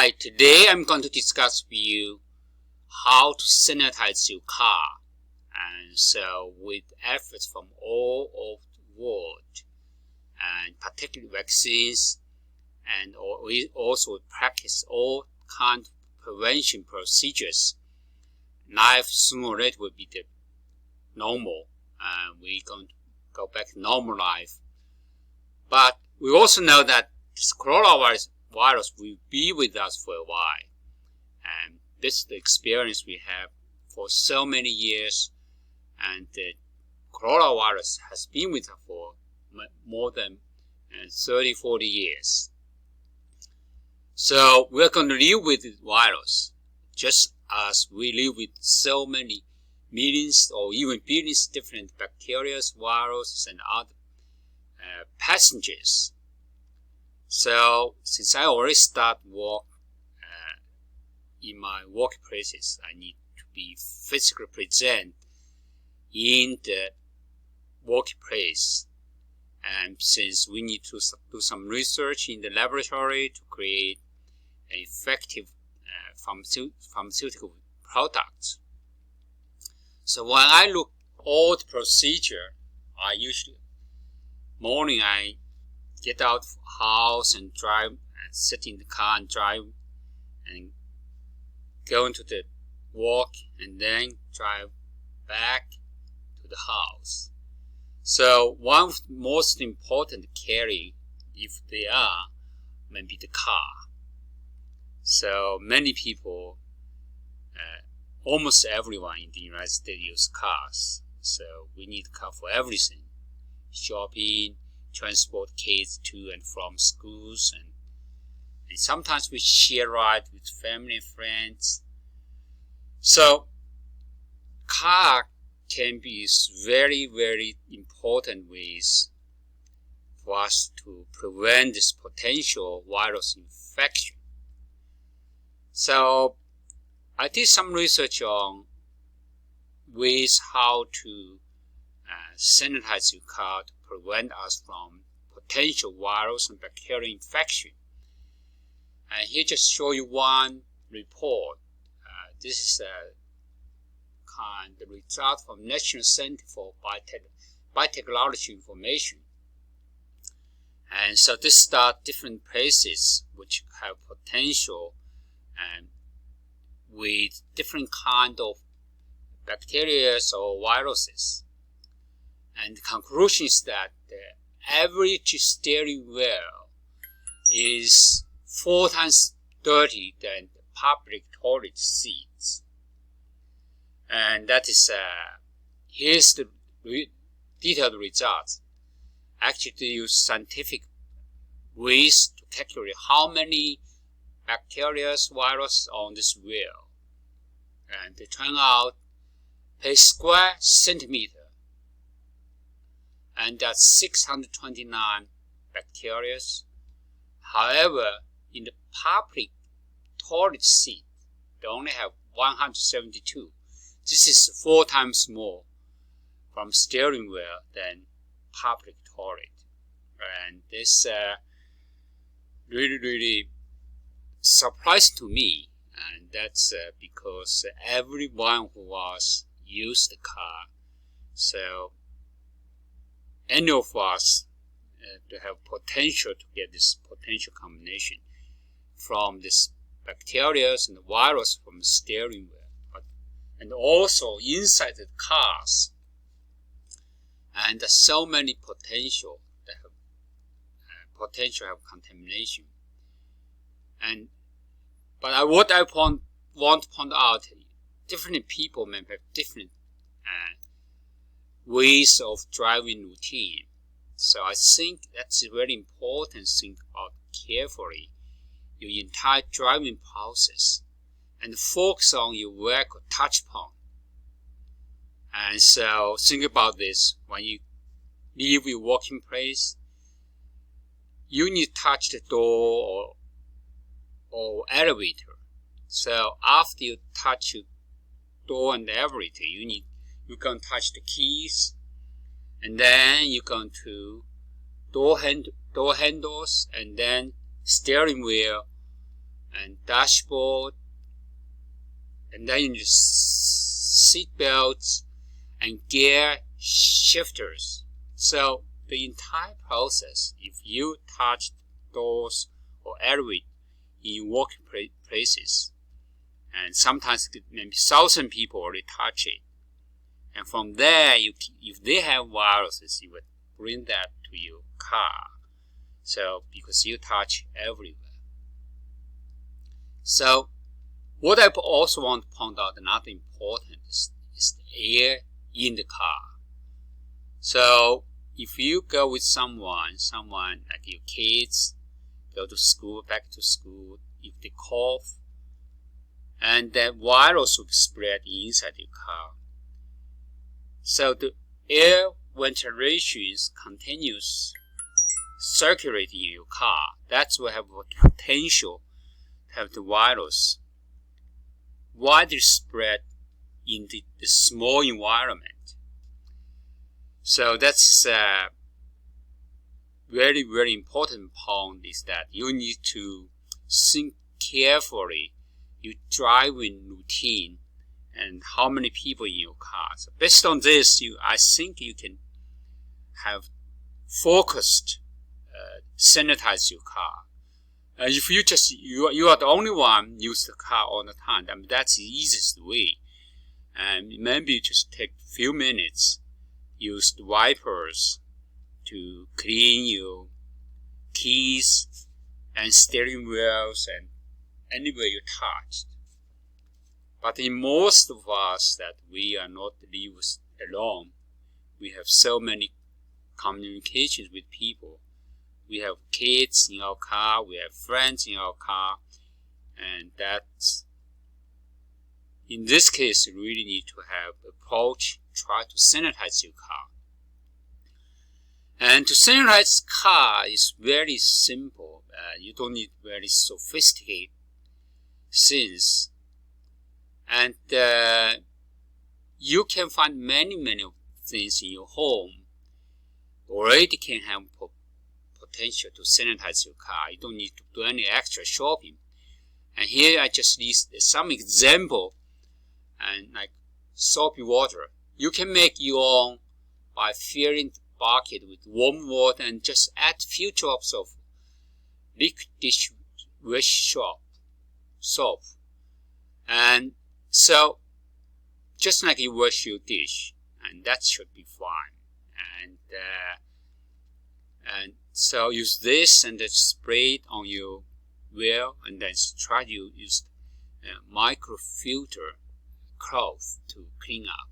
Hi, today I'm going to discuss with you how to sanitize your car. And so with efforts from all over the world, and particularly vaccines, and we also practice all kinds of prevention procedures, life sooner or later will be the normal, and we're going to go back to normal life. But we also know that this coronavirus will be with us for a while, and this is the experience we have for so many years, and the coronavirus has been with us for more than 30-40 years. So we're going to live with this virus just as we live with so many millions or even billions different bacteria, viruses, and other passengers. So since I already start work in my workplaces, I need to be physically present in the workplace. And since we need to do some research in the laboratory to create an effective pharmaceutical product. So when I look at all the procedure, I usually morning I get out of the house and drive and sit in the car and drive and go into the work and then drive back to the house. So one of the most important carry, if they are, maybe the car. So many people, almost everyone in the United States use cars. So we need a car for everything. Shopping, transport kids to and from schools, and sometimes we share ride with family and friends. So car can be very, very important ways for us to prevent this potential virus infection. So I did some research on ways how to sanitize your car to prevent us from potential virus and bacterial infection. And here just show you one report. This is the result from National Center for Biotechnology Information. And so this start different places which have potential and with different kind of bacteria or viruses. And the conclusion is that the average steering wheel is 4 times dirty than the public toilet seats. And that is, here's the detailed results. Actually, they use scientific ways to calculate how many bacteria, viruses on this wheel. And they turn out per square centimeter, and that's 629 bacteria. However, in the public toilet seat, they only have 172. This is 4 times more from steering wheel than public toilet. And this really surprised to me. And that's because everyone who was used the car, so any of us to have potential to get this potential combination from this bacteria and the virus from the steering wheel, and also inside the cars. And there's so many potential that have contamination. But what I want to point out, different people may have different ways of driving routine. So I think that's a very important to think about carefully your entire driving process and focus on your vehicle touch point. And so think about this: when you leave your working place, you need to touch the door or elevator. So after you touch your door and the elevator, you're going to touch the keys, and then you're going to door handles, and then steering wheel, and dashboard, and then your seat belts and gear shifters. So the entire process, if you touch doors or elevator in working places, and sometimes maybe 1,000 people already touch it, and from there, if they have viruses, you would bring that to your car. So because you touch everywhere. So what I also want to point out, another important is the air in the car. So if you go with someone like your kids, go to school, back to school, if they cough, and that virus will spread inside your car. So the air ventilation is continuous circulating in your car. That's what have a potential to have the virus widely spread in the small environment. So that's very, very important point is that you need to think carefully your driving routine and how many people in your car. So based on this, I think you can have focused sanitize your car. If you are the only one use the car all the time, then that's the easiest way. And maybe just take a few minutes, use the wipers to clean your keys and steering wheels and anywhere you touched. But in most of us that we are not live alone, we have so many communications with people. We have kids in our car, we have friends in our car, and that's, in this case, you really need to have approach, try to sanitize your car. And to sanitize car is very simple. You don't need very sophisticated things. And you can find many things in your home already can have potential to sanitize your car. You don't need to do any extra shopping. And here I just list some example, and like soapy water. You can make your own by filling the bucket with warm water and just add few drops of liquid dishwash soap. And so just like you wash your dish, and that should be fine. And so use this and then spray it on your wheel, and then try to use microfilter cloth to clean up.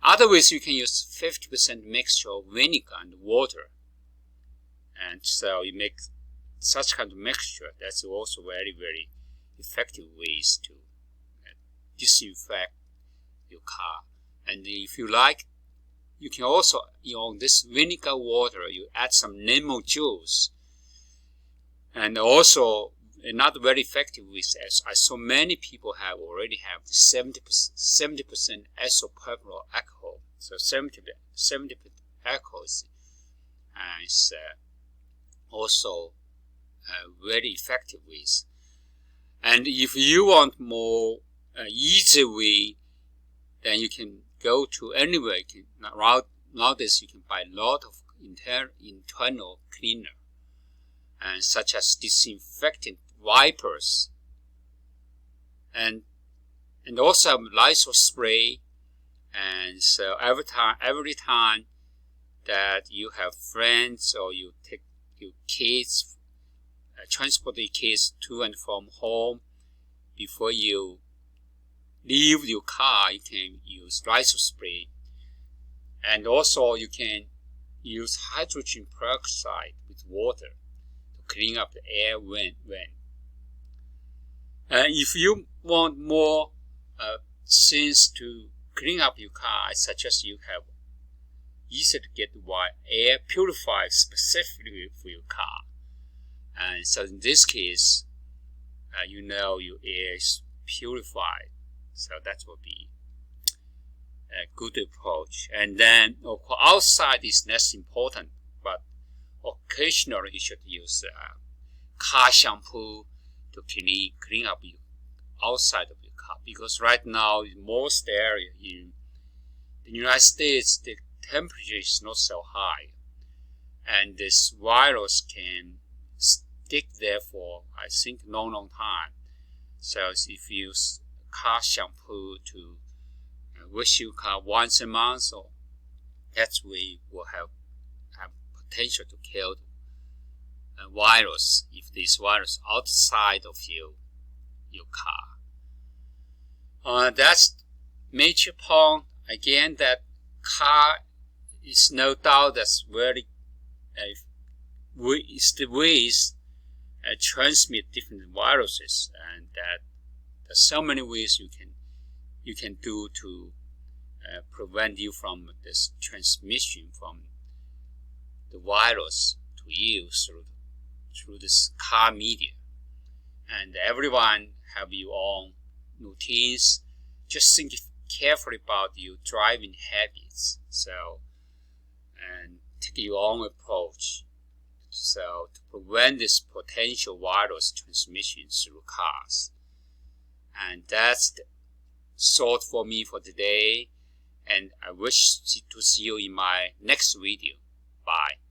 Otherwise, you can use 50% mixture of vinegar and water. And so you make such kind of mixture. That's also very, very effective ways to disinfect your car. And if you like, you can also, this vinegar water, you add some lemon juice. And also, another very effective way, as I saw many people already have 70% isopropyl alcohol. So 70% alcohol is also very effective ways. And if you want more easy way, then you can go to anywhere. Nowadays you can buy a lot of internal cleaner, and such as disinfectant wipers, and also Lysol spray. And so every time that you have friends or you take your kids, transport your kids to and from home, before you leave your car, you can use Lysol spray. And also you can use hydrogen peroxide with water to clean up the air when. And if you want more things to clean up your car, I suggest you have easy to get air purifier specifically for your car. And so in this case, your air is purified. So that will be a good approach. And then, of course, outside is less important, but occasionally you should use car shampoo to clean up your outside of your car, because right now in most area in the United States the temperature is not so high, and this virus can stick there for I think long time. So if you use car shampoo to wash your car once a month, so that way will have potential to kill a virus if this virus outside of your car. That's major point. Again, that car is no doubt that's very it's the ways transmit different viruses, and that there's so many ways you can do to prevent you from this transmission from the virus to you through this car media. And everyone have your own routines. Just think carefully about your driving habits. So, and take your own approach. So to prevent this potential virus transmission through cars. And that's the thought for me for today. And I wish to see you in my next video. Bye.